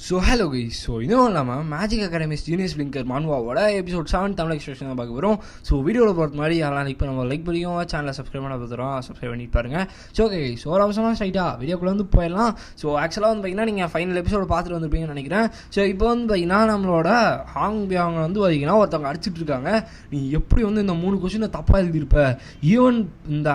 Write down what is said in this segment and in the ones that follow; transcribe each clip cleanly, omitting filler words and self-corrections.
So hello guys. So இதுவும் இல்லாமல் magic academy's genius blinker மான்வாவோட எபிசோட் 7 தமிழ் எக்ஸ்பிரஷன் தான் பார்க்க வரும். ஸோ வீடியோவில் பொறுத்த மாதிரி யாரெல்லாம் லைக் பண்ணுவோம், லைக் பண்ணியும் சேனலை சப்ஸ்கிரைப் பண்ண பார்த்துறோம், சப்ஸ்கிரைப் பண்ணிட்டு பாருங்கள். ஸோ ஓகே, ஸோ ஒரு அவசரமாக ஸ்ட்ரைட்டாக வீடியோக்குள்ளே வந்து போயிடலாம். ஸோ ஆக்சுவலாக வந்து பார்த்தீங்கன்னா நீங்கள் ஃபைனல் எபிசோட பார்த்துட்டு வந்துருப்பீங்கன்னு நினைக்கிறேன். ஸோ இப்போ வந்து பார்த்தீங்கன்னா நம்மளோட ஹாங் பியாங் வந்து பார்த்தீங்கன்னா ஒருத்தவங்க அடிச்சுட்டு இருக்காங்க. நீ எப்படி வந்து இந்த 3 கொஸ்டினை தப்பாக எழுதியிருப்ப, ஈவன் இந்த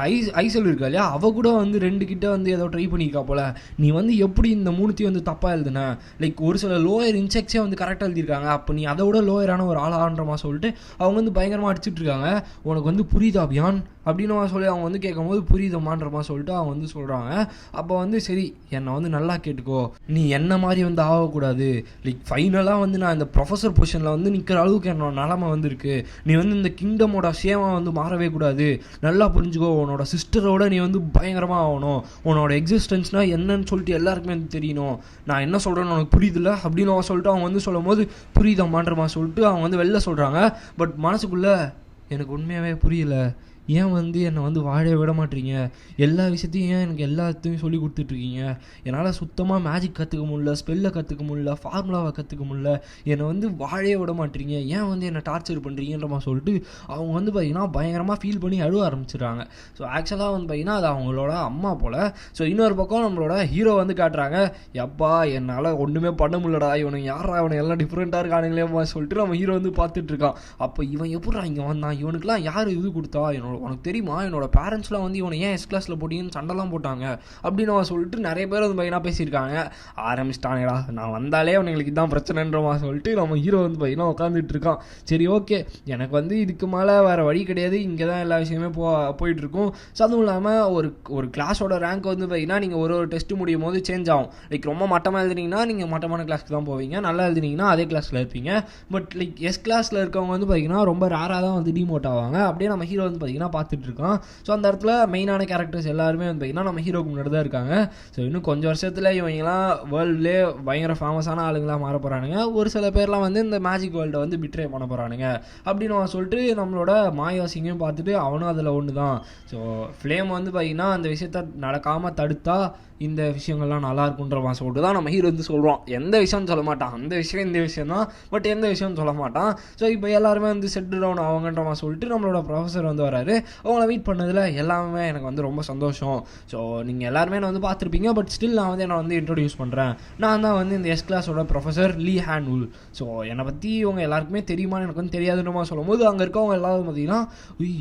ஐசல் இருக்கா இல்லையா, அவ கூட வந்து 2 கிட்ட வந்து ஏதோ ட்ரை பண்ணியிருக்கா போல, நீ வந்து எப்படி இந்த 3த்தையும் வந்து தப்பாக எழுதுன, லைக் ஒரு சில லோயர் இன்செக்ட்ஸே வந்து கரெக்டாக எழுதியிருக்காங்க, அப்போ நீ அதை விட லோயரான ஒரு ஆளான்றமா சொல்லிட்டு அவங்க வந்து பயங்கரமாக அடிச்சுட்டு இருக்காங்க. உனக்கு வந்து புரியுதா அபியான் அப்படின்னு சொல்லி அவங்க வந்து கேட்கும்போது புரியுதமான்றமா சொல்லிட்டு அவங்க வந்து சொல்கிறாங்க. அப்போ வந்து சரி, என்னை வந்து நல்லா கேட்டுக்கோ, நீ என்ன மாதிரி வந்து ஆகக்கூடாது, லைக் ஃபைனலாக வந்து நான் இந்த ப்ரொஃபஸர் பொசிஷனில் வந்து நிற்கிற அளவுக்கு என்னோட நிலமை வந்து இருக்குது, நீ வந்து இந்த கிங்டமோட சேமா வந்து மாறவே கூடாது, நல்லா புரிஞ்சுக்கோ, உன்னோட சிஸ்டரோட நீ வந்து பயங்கரமாக ஆகணும், உன்னோட எக்ஸிஸ்டன்ஸ்னால் என்னன்னு சொல்லிட்டு எல்லாருக்குமே வந்து தெரியணும், நான் என்ன சொல்கிறேன்னு உனக்கு புரியுதுல்ல அப்படின்னு சொல்லிட்டு அவங்க வந்து சொல்லும் போது புரியுதாமான்றமா சொல்லிட்டு அவங்க வந்து வெளில சொல்கிறாங்க. பட் மனசுக்குள்ளே எனக்கு உண்மையாகவே புரியல, ஏன் வந்து என்னை வந்து வாழ விட மாட்டீங்க, எல்லா விஷயத்தையும் ஏன் எனக்கு எல்லாத்தையும் சொல்லி கொடுத்துட்ருக்கீங்க, என்னால் சுத்தமாக மேஜிக் கற்றுக்க முடியல, ஸ்பெல்லை கற்றுக்க முடியல, ஃபார்முலாவை கற்றுக்க முடியல, என்னை வந்து வாழவே விட மாட்டீங்க, ஏன் வந்து என்னை டார்ச்சர் பண்ணுறீங்கன்றமா சொல்லிட்டு அவங்க வந்து பார்த்திங்கன்னா பயங்கரமாக ஃபீல் பண்ணி அழுவ ஆரம்பிச்சிடுறாங்க. ஸோ ஆக்சுவலாக வந்து பார்த்திங்கன்னா அது அவங்களோட அம்மா போல். ஸோ இன்னொரு பக்கம் நம்மளோட ஹீரோ வந்து காட்டுறாங்க, எப்பா என்னால் ஒன்றுமே பண்ண முடியலடா, இவனுக்கு யாரா இவனை எல்லாம் டிஃப்ரெண்ட்டாக இருக்கானுங்களேம்மா சொல்லிட்டு நம்ம ஹீரோ வந்து பார்த்துட்ருக்கான். அப்போ இவன் எப்படா இங்கே வந்தான், இவனுக்குலாம் யார் இது கொடுத்தா, உனக்கு தெரியுமா என்னோட பேரண்ட்ஸ்லாம் வந்து இவனை ஏன் எஸ் கிளாஸில் போட்டிங்கன்னு சண்டைலாம் போட்டாங்க அப்படின்னு அவன் சொல்லிட்டு நிறைய பேர் வந்து பார்த்தீங்கன்னா பேசியிருக்காங்க. ஆரம்பிச்சிட்டாங்கடா, நான் வந்தாலே அவனுங்களுக்கு இதான் பிரச்சனைன்றமா சொல்லிட்டு நம்ம ஹீரோ வந்து பார்த்தீங்கன்னா உட்காந்துட்டு இருக்கான். சரி ஓகே, எனக்கு வந்து இதுக்கு மேலே வேறு வழி கிடையாது, இங்கே தான் எல்லா விஷயமே போயிட்டுருக்கும். ஸோ அதுவும் இல்லாமல் ஒரு கிளாஸோட ரேங்க் வந்து பார்த்தீங்கன்னா நீங்கள் ஒரு டெஸ்ட்டு முடியும் போது சேஞ்ச் ஆகும். லைக் ரொம்ப மட்டமாக எழுதுனீங்கன்னா நீங்கள் மட்டமான கிளாஸ்க்கு தான் போவீங்க, நல்லா எழுதுனீங்கன்னா அதே கிளாஸில் இருப்பீங்க. பட் லைக் எஸ் கிளாஸில் இருக்கவங்க வந்து பார்த்தீங்கன்னா ரொம்ப ரேராக தான் வந்து டிமோட் ஆவாங்க. அப்படியே நம்ம ஹீரோ வந்து பார்த்தீங்கன்னா பார்த்துட்டு இருக்கான். ஸோ அந்த இடத்துல மெயினான கேரக்டர்ஸ் எல்லாருமே வந்து பார்த்தீங்கன்னா நம்ம ஹீரோக்கு முன்னாடி தான் இருக்காங்க. ஸோ இன்னும் கொஞ்சம் வருஷத்தில் இவங்கெல்லாம் வேர்ல்டுலேயே பயங்கர ஃபேமஸான ஆளுங்களாக மாற போகிறானுங்க. ஒரு சில பேர்லாம் வந்து இந்த மேஜிக் வேர்ல்டை வந்து பிட்ரே பண்ண போகிறானுங்க அப்படின்னு சொல்லிட்டு நம்மளோட மாயாசிங்கையும் பார்த்துட்டு அவனும் அதில் ஒன்று தான். ஸோ ஃப்ளேம் வந்து பார்த்தீங்கன்னா அந்த விஷயத்த நடக்காமல் தடுத்தா இந்த விஷயங்கள்லாம் நல்லா இருக்குன்றமா சொல்லிட்டு தான் நம்ம ஹீரோ வந்து சொல்கிறோம். எந்த விஷயம்னு சொல்ல மாட்டான், அந்த விஷயம் இந்த விஷயம் தான், பட் எந்த விஷயம்னு சொல்ல மாட்டான். ஸோ இப்போ எல்லாருமே வந்து செட் டவுன் ஆகுங்கன்றமா சொல்லிட்டு நம்மளோட ப்ரொஃபஸர் வந்து வராரு. அவங்கள வெயிட் பண்ணதில் எல்லாமே எனக்கு வந்து ரொம்ப சந்தோஷம். ஸோ நீங்கள் எல்லாருமே நான் வந்து பார்த்துருப்பீங்க, பட் ஸ்டில் நான் வந்து என்னை வந்து இன்ட்ரோடியூஸ் பண்ணுறேன், நான் தான் வந்து இந்த எஸ் கிளாஸோட ப்ரொஃபஸர் லீ ஹேன்வுல். ஸோ என்னை பற்றி இவங்க எல்லாருக்குமே தெரியுமான்னு எனக்கு வந்து தெரியாதுன்றமா சொல்லும் போது அங்கே இருக்கவங்க எல்லாரும் பார்த்தீங்கன்னா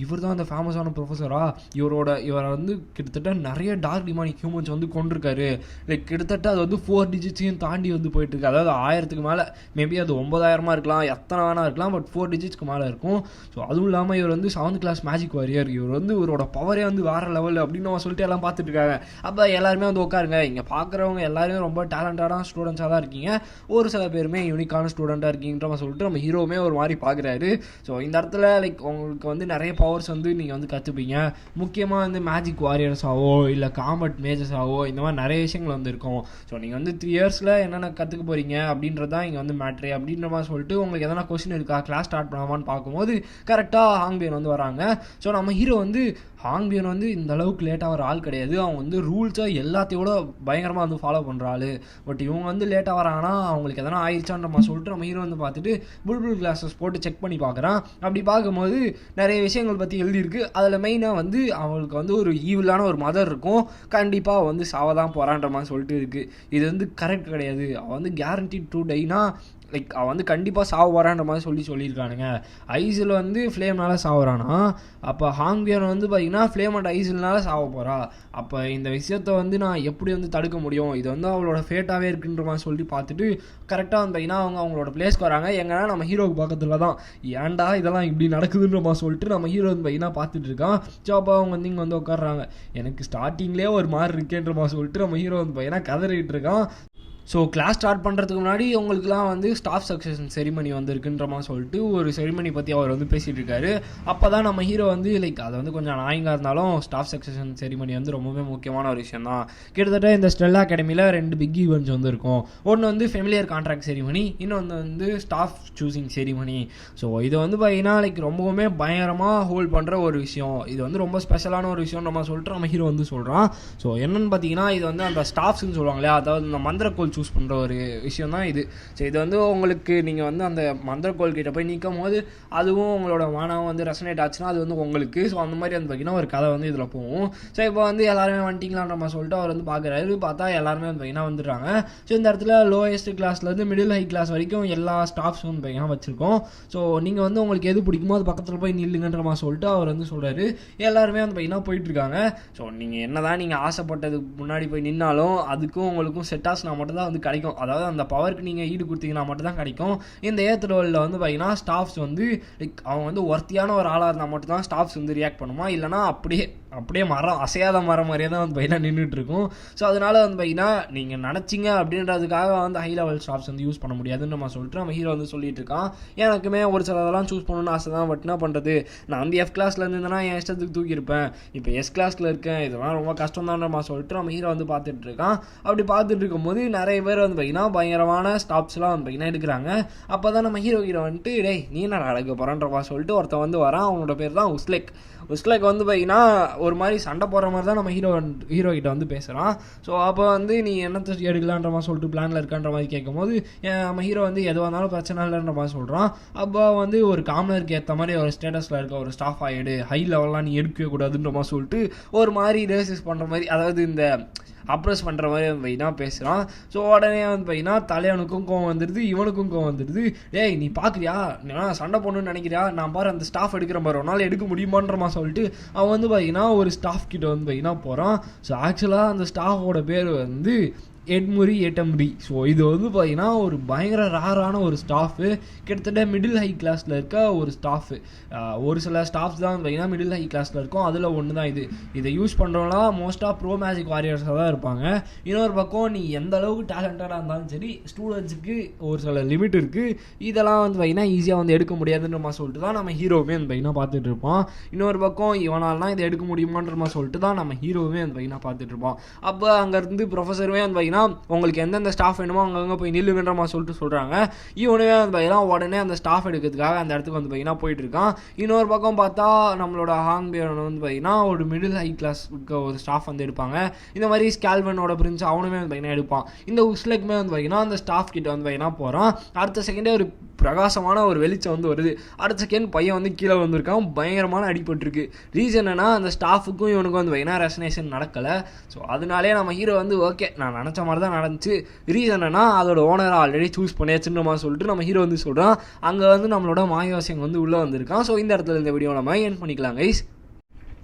இவர் தான் அந்த ஃபேமஸான ப்ரொஃபஸரா, இவரை வந்து கிட்டத்தட்ட நிறைய டார்க் டிமானிக் ஹியூமன்ஸ் வந்து கொண்டிருக்காரு, லைக் கிட்டத்தட்ட அது வந்து 4 டிஜிட்ஸையும் தாண்டி வந்து போயிட்டுருக்கு, அதாவது 1000க்கு மேலே, மேபி அது 9000 இருக்கலாம், எத்தனை வேணா இருக்கலாம், பட் 4 டிஜிட்ஸ்க்கு மேலே இருக்கும். ஸோ அதுவும் இல்லாமல் இவர் வந்து 7th கிளாஸ் மேஜிக் வாரியர், இவர் வந்து இவரோட பவரே வந்து வேறு லெவல் அப்படின்னு சொல்லிட்டு எல்லாம் பார்த்துட்டு இருக்காங்க. அப்போ எல்லாருமே வந்து உட்காருங்க, இங்கே பார்க்குறவங்க எல்லாருமே ரொம்ப டேலண்டடான ஸ்டூடெண்ட்ஸாக தான் இருக்கீங்க, ஒரு சில பேருமே யூனிக்கான ஸ்டூடெண்ட்டாக இருக்கீங்கன்ற சொல்லிட்டு நம்ம ஹீரோவுமே ஒரு மாதிரி பார்க்குறாரு. ஸோ இந்த இடத்துல லைக் உங்களுக்கு வந்து நிறைய பவர்ஸ் வந்து நீங்கள் வந்து கற்றுப்பீங்க, முக்கியமாக வந்து மேஜிக் வாரியர்ஸாவோ இல்லை காம்பட் மேஜஸாவோ இந்த மாதிரி நிறைய விஷயங்கள் வந்து இருக்கும். ஸோ நீங்கள் வந்து 3 இயர்ஸில் என்னென்ன கற்றுக்க போகிறீங்க அப்படின்றது தான் இங்கே வந்து மேட்ரு அப்படின்ற மாதிரி சொல்லிட்டு உங்களுக்கு எதனா கொஸ்டின் இருக்கா, கிளாஸ் ஸ்டார்ட் பண்ணாமான்னு பார்க்கும்போது கரெக்டாக ஹாங்பியன் வந்து வராங்க. ஸோ நம்ம ஹீரோ வந்து ஹாங்பியன் வந்து இந்த அளவுக்கு லேட்டாக வர ஆள் கிடையாது, அவங்க வந்து ரூல்ஸை எல்லாத்தையோட பயங்கரமாக வந்து ஃபாலோ பண்ணுற ஆள். பட் இவங்க வந்து லேட்டாக வராங்கன்னா அவங்களுக்கு எதனா ஆயிடுச்சான்ற மாதிரி சொல்லிட்டு நம்ம ஹீரோ வந்து பார்த்துட்டு புல்புல் கிளாஸஸ் போட்டு செக் பண்ணி பார்க்குறான். அப்படி பார்க்கும்போது நிறைய விஷயங்கள் பற்றி எழுதியிருக்கு. அதில் மெயினாக வந்து அவங்களுக்கு வந்து ஒரு ஈவிலான ஒரு மதர் இருக்கும், கண்டிப்பாக வந்து சாவதான் போகிறான்ற மாதிரி சொல்லிட்டு இருக்குது. இது வந்து கரெக்ட் கிடையாது, அவள் வந்து கேரண்டிட் டு டைனா, லைக் அவன் வந்து கண்டிப்பாக சாவ வரான்ற மாதிரி சொல்லியிருக்கானுங்க. ஐஸில் வந்து ஃப்ளேம்னால சாவுறானா, அப்போ ஹாங்பியன் வந்து பார்த்திங்கன்னா ஃப்ளேம் அண்ட் ஐஸில்னால சாவ போகிறா. அப்போ இந்த விஷயத்த வந்து நான் எப்படி வந்து தடுக்க முடியும், இது வந்து அவளோட ஃபேட்டாகவே இருக்குன்ற மாதிரி சொல்லி பார்த்துட்டு கரெக்டாக வந்து பார்த்திங்கன்னா அவங்களோட பிளேஸ்க்கு வராங்க. எங்கன்னா நம்ம ஹீரோவுக்கு பக்கத்தில் தான், ஏன்டா இதெல்லாம் இப்படி நடக்குதுன்ற மாதிரி சொல்லிட்டு நம்ம ஹீரோ வந்து பார்த்திங்கன்னா பார்த்துட்டு இருக்கான். ஸோ அப்போ அவங்க வந்து இங்கே வந்து உட்காடுறாங்க. எனக்கு ஸ்டார்டிங்லேயே ஒரு மாதிரி இருக்கேன்ற மாதிரி சொல்லிட்டு நம்ம ஹீரோ வந்து பார்த்திங்கன்னா கதறிட்டு இருக்கான். ஸோ கிளாஸ் ஸ்டார்ட் பண்ணுறதுக்கு முன்னாடி உங்களுக்குலாம் வந்து ஸ்டாஃப் சக்சஷன் செரிமனி வந்துருக்குன்ற மாதிரி சொல்லிட்டு ஒரு செரிமனி பற்றி அவர் வந்து பேசிகிட்டு இருக்காரு. அப்போ தான் நம்ம ஹீரோ வந்து லைக் அதை வந்து கொஞ்சம் நாயங்காக இருந்தாலும் ஸ்டாஃப் சக்சஷன் செரிமனி வந்து ரொம்பவே முக்கியமான ஒரு விஷயம் தான். கிட்டத்தட்ட இந்த ஸ்டெல்லா அகாடமியில் 2 பிக் ஈவெண்ட்ஸ் வந்து இருக்கும். ஒன்று வந்து ஃபெமிலியர் கான்ட்ராக்ட் செரிமனி, இன்னொன்று வந்து ஸ்டாஃப் சூஸிங் செரிமனி. ஸோ இது வந்து பார்த்தீங்கன்னா லைக் ரொம்பவுமே பயங்கரமாக ஹோல்ட் பண்ணுற ஒரு விஷயம், இது வந்து ரொம்ப ஸ்பெஷலான ஒரு விஷயம் நம்ம சொல்லிட்டு நம்ம ஹீரோ வந்து சொல்கிறான். ஸோ என்னென்னு பார்த்தீங்கன்னா இது வந்து அந்த ஸ்டாஃப்ஸ்ன்னு சொல்லுவாங்க இல்லையா, அதாவது இந்த மந்திரக்கோள் சூஸ் பண்ணுற ஒரு விஷயம் தான் இது. ஸோ இது வந்து உங்களுக்கு நீங்கள் வந்து அந்த மந்திரக்கோள் கிட்ட போய் நிற்கும் போது அதுவும் உங்களோட மனம் வந்து ரெசனேட் ஆச்சுன்னா அது வந்து உங்களுக்கு. ஸோ அந்த மாதிரி வந்து பார்த்திங்கன்னா ஒரு கதை வந்து இதில் போகும். ஸோ இப்போ வந்து எல்லாருமே வந்துட்டிங்களான்ற மாதிரி சொல்லிட்டு அவர் வந்து பார்க்குறாரு. பார்த்தா எல்லாருமே வந்து பார்த்திங்கன்னா வந்துடுறாங்க. ஸோ இந்த இடத்துல லோயஸ்ட் கிளாஸ்லேருந்து மிடில் ஹை கிளாஸ் வரைக்கும் எல்லா ஸ்டாஃப்ஸும் வந்து பார்த்திங்கன்னா வச்சுருக்கோம். ஸோ நீங்கள் வந்து உங்களுக்கு எது பிடிக்குமோ அது பக்கத்தில் போய் நில்லுங்கன்ற மாதிரி சொல்லிட்டு அவர் வந்து சொல்கிறாரு. எல்லாருமே வந்து பார்த்திங்கன்னா போயிட்டுருக்காங்க. ஸோ நீங்கள் என்ன தான் நீங்கள் ஆசைப்பட்டதுக்கு முன்னாடி போய் நின்னாலும் அதுக்கும் உங்களுக்கும் செட்டாஸ்னா மட்டும் தான் வந்து கிடைக்கும். அதாவது அந்த பவருக்கு நீங்கள் ஈடு கொடுத்தீங்கன்னா மட்டும் தான் கிடைக்கும். இந்த ஏத் ரோலில் வந்து பார்த்திங்கன்னா ஸ்டாஃப்ஸ் வந்து லைக் அவங்க வந்து ஒர்த்தியான ஒரு ஆளாக இருந்தால் மட்டும் தான் ஸ்டாஃப்ஸ் வந்து ரியாக்ட் பண்ணுமா, இல்லைனா அப்படியே மரம் அசையாத மரம் மாதிரியே தான் வந்து பார்த்திங்கன்னா நின்றுட்டு இருக்கும். ஸோ அதனால் வந்து பார்த்திங்கன்னா நீங்கள் நினச்சிங்க அப்படின்றதுக்காக வந்து ஹை லெவல் ஸ்டாஃப்ஸ் வந்து யூஸ் பண்ண முடியாதுன்னு நம்ம சொல்லிட்டு நம்ம ஹீரோ வந்து சொல்லிட்டு இருக்கான். எனக்குமே ஒரு சிலதெல்லாம் சூஸ் பண்ணணும்னு ஆசை தான். பட் என்ன பண்ணுறது, நான் வந்து F கிளாஸில் இருந்தேன்னா என் இஷ்டத்துக்கு தூக்கியிருப்பேன். இப்போ S கிளாஸில் இருக்கேன், இதெல்லாம் ரொம்ப கஷ்டம் தான் நம்ம சொல்லிட்டு நம்ம ஹீரோ வந்து பார்த்துட்டு இருக்கான். அப்படி பார்த்துட்டு இருக்கும்போது நிறைய பேர் வந்து பார்த்திங்கன்னா பயங்கரமான ஸ்டாப்ஸ்லாம் வந்து பார்த்திங்கன்னா எடுக்கிறாங்க. அப்போ தான் நம்ம ஹீரோ வந்துட்டு டேய் நீ என்ன நடக்க போகிறான்றப்பா சொல்லிட்டு ஒருத்தன் வந்து வரான். அவனோட பேர் தான் உஸ்லெக் வந்து பார்த்திங்கன்னா ஒரு மாதிரி சண்டை போடுற மாதிரி தான் நம்ம ஹீரோ கிட்ட வந்து பேசுகிறான். ஸோ அப்போ வந்து நீ என்னத்தை எடுக்கலான்ற மாதிரி சொல்லிட்டு பிளானில் இருக்கான்ற மாதிரி கேட்கும்போது நம்ம ஹீரோ வந்து எதுவாக இருந்தாலும் பிரச்சனை இல்லைன்ற மாதிரி சொல்கிறான். அப்போ வந்து ஒரு காமனருக்கு ஏற்ற மாதிரி ஒரு ஸ்டேட்டஸில் இருக்க ஒரு ஸ்டாஃப் ஆகிடு, ஹை லெவல்லாம் நீ எடுக்கவே கூடாதுன்ற மாதிரி சொல்லிட்டு ஒரு மாதிரி ரேசிஸ் பண்ணுற மாதிரி, அதாவது இந்த அப்ரோச் பண்ணுற மாதிரி வந்து பார்த்திங்கன்னா பேசுகிறான். ஸோ உடனே வந்து பார்த்திங்கன்னா தலைவனுக்கும் கோவம் வந்துடுது, இவனுக்கும் கோவம் வந்துடுது. டேய் நீ பார்க்குறியா, நான் சண்டை போடணும்னு நினைக்கிறியா, நான் பாரு அந்த ஸ்டாஃப் எடுக்கிற மாதிரி ஒரு நாள் எடுக்க முடியுமான்றமா சொல்லிட்டு அவன் வந்து பார்த்திங்கன்னா ஒரு ஸ்டாஃப் கிட்ட வந்து பார்த்திங்கன்னா போகிறான். ஸோ ஆக்சுவலாக அந்த ஸ்டாஃபோட பேர் வந்து எட்டம்ரி. ஸோ இது வந்து பார்த்திங்கன்னா ஒரு பயங்கர ரேரான ஒரு ஸ்டாஃபு, கிட்டத்தட்ட மிடில் ஹை கிளாஸில் இருக்க ஒரு ஸ்டாஃபு. ஒரு சில ஸ்டாஃப்ஸ் தான் பார்த்திங்கன்னா மிடில் ஹை கிளாஸில் இருக்கும், அதில் ஒன்று தான் இது. இதை யூஸ் பண்ணுறவங்களாம் மோஸ்ட்டாக ப்ரோ மேஜிக் வாரியர்ஸாக தான் இருப்பாங்க. இன்னொரு பக்கம் நீ எந்த அளவுக்கு டேலண்டடாக இருந்தாலும் சரி, ஸ்டூடெண்ட்ஸுக்கு ஒரு சில லிமிட் இருக்குது. இதெல்லாம் வந்து பார்த்திங்கன்னா ஈஸியாக வந்து எடுக்க முடியாதுன்ற மாதிரி சொல்லிட்டு தான் நம்ம ஹீரோவுமே வந்து பார்த்திங்கன்னா பார்த்துட்டு இருப்போம். இன்னொரு பக்கம் இவனால்தான் இதை எடுக்க முடியுமான்ற மாதிரி சொல்லிட்டு தான் நம்ம ஹீரோவுமே வந்து பார்த்திங்கன்னா பார்த்துட்டு இருப்போம். அப்போ அங்கேருந்து ப்ரொஃபஸருமே வந்து பார்த்திங்கன்னா உங்களுக்கு எந்தெந்த ஸ்டாஃப் வேணுமோ அங்கங்கே போய் நில்லுங்கன்ற மாதிரி சொல்லிட்டு சொல்கிறாங்க. இவனுமே வந்து பார்த்தீங்கன்னா உடனே அந்த ஸ்டாஃப் எடுக்கிறதுக்காக அந்த இடத்துக்கு வந்து பார்த்தீங்கன்னா போயிட்டு இருக்கான். இன்னொரு பக்கம் பார்த்தா நம்மளோட ஹாங்பியன் வந்து பார்த்தீங்கன்னா ஒரு மிடில் ஹை கிளாஸ் ஒரு ஸ்டாஃப் வந்து எடுப்பாங்க. இந்த மாதிரி ஸ்கால்வனோட பிரின்ஸ் அவனுமே வந்து பார்த்தீங்கன்னா எடுப்பான். இந்த உஸ்லெக்குமே வந்து பார்த்தீங்கன்னா அந்த ஸ்டாஃப் கிட்ட வந்து பார்த்தீங்கன்னா போகிறான். அடுத்த செகண்டே ஒரு பிரகாசமான ஒரு வெளிச்சம் வந்து வருது. அடுத்த செகண்ட் பையன் வந்து கீழே வந்திருக்கான், பயங்கரமான அடிபட்டுருக்கு. ரீசன் என்னன்னா அந்த ஸ்டாஃபுக்கும் இவனுக்கும் வந்து பார்த்தீங்கன்னா ரெசனேஷன் நடக்கலை. ஸோ அதனாலே நம்ம ஹீரோ வந்து ஓகே நான் நினச்ச மாதிரி தான் நடந்துச்சு. ரீசன் என்னன்னா அதோட ஓனரை ஆல்ரெடி சூஸ் பண்ணியாச்சுன்ற மாதிரி சொல்லிட்டு நம்ம ஹீரோ வந்து சொல்கிறான். அங்கே வந்து நம்மளோட மாயாவாசியம் வந்து உள்ளே வந்திருக்கான். ஸோ இந்த இடத்துல இந்த வீடியோ நம்ம எண்ட் பண்ணிக்கலாம் கைஸ்.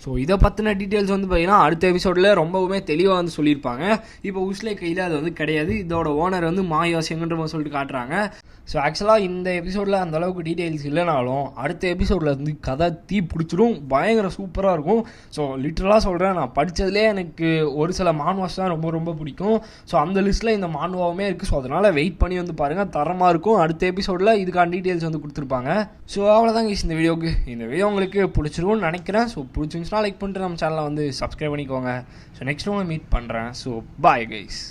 ஸோ இதை பற்றின டீட்டெயில்ஸ் வந்து பார்த்திங்கன்னா அடுத்த எபிசோடில் ரொம்பவுமே தெளிவாக வந்து சொல்லியிருப்பாங்க. இப்போ உஸ்லே கையில் அது வந்து கிடையாது, இதோட ஓனர் வந்து மாயாவாசியங்கன்ற மாதிரி சொல்லிட்டு காட்டுறாங்க. ஸோ ஆக்சுவலாக இந்த எபிசோடில் அந்த அளவுக்கு டீட்டெயில்ஸ் இல்லைனாலும் அடுத்த எபிசோடில் வந்து கதை தீ பிடிச்சிடும், பயங்கர சூப்பராக இருக்கும். ஸோ லிட்டரலாக சொல்கிறேன், நான் படித்ததுலேயே எனக்கு ஒரு சில மான்வாஸ் தான் ரொம்ப ரொம்ப பிடிக்கும். ஸோ அந்த லிஸ்ட்டில் இந்த மான்வாவுமே இருக்குது. ஸோ அதனால் வெயிட் பண்ணி வந்து பாருங்கள், தரமாக இருக்கும். அடுத்த எபிசோடில் இதுக்கான டீட்டெயில்ஸ் வந்து கொடுத்துருப்பாங்க. ஸோ அவ்வளோதாங்க இந்த வீடியோக்கு. இந்த வீடியோ உங்களுக்கு பிடிச்சிருக்கும்னு நினைக்கிறேன். ஸோ பிடிச்சிருந்துச்சுன்னா லைக் பண்ணிட்டு நம்ம சேனலை வந்து சப்ஸ்கிரைப் பண்ணிக்கோங்க. ஸோ நெக்ஸ்ட் உங்களை மீட் பண்ணுறேன். So bye guys.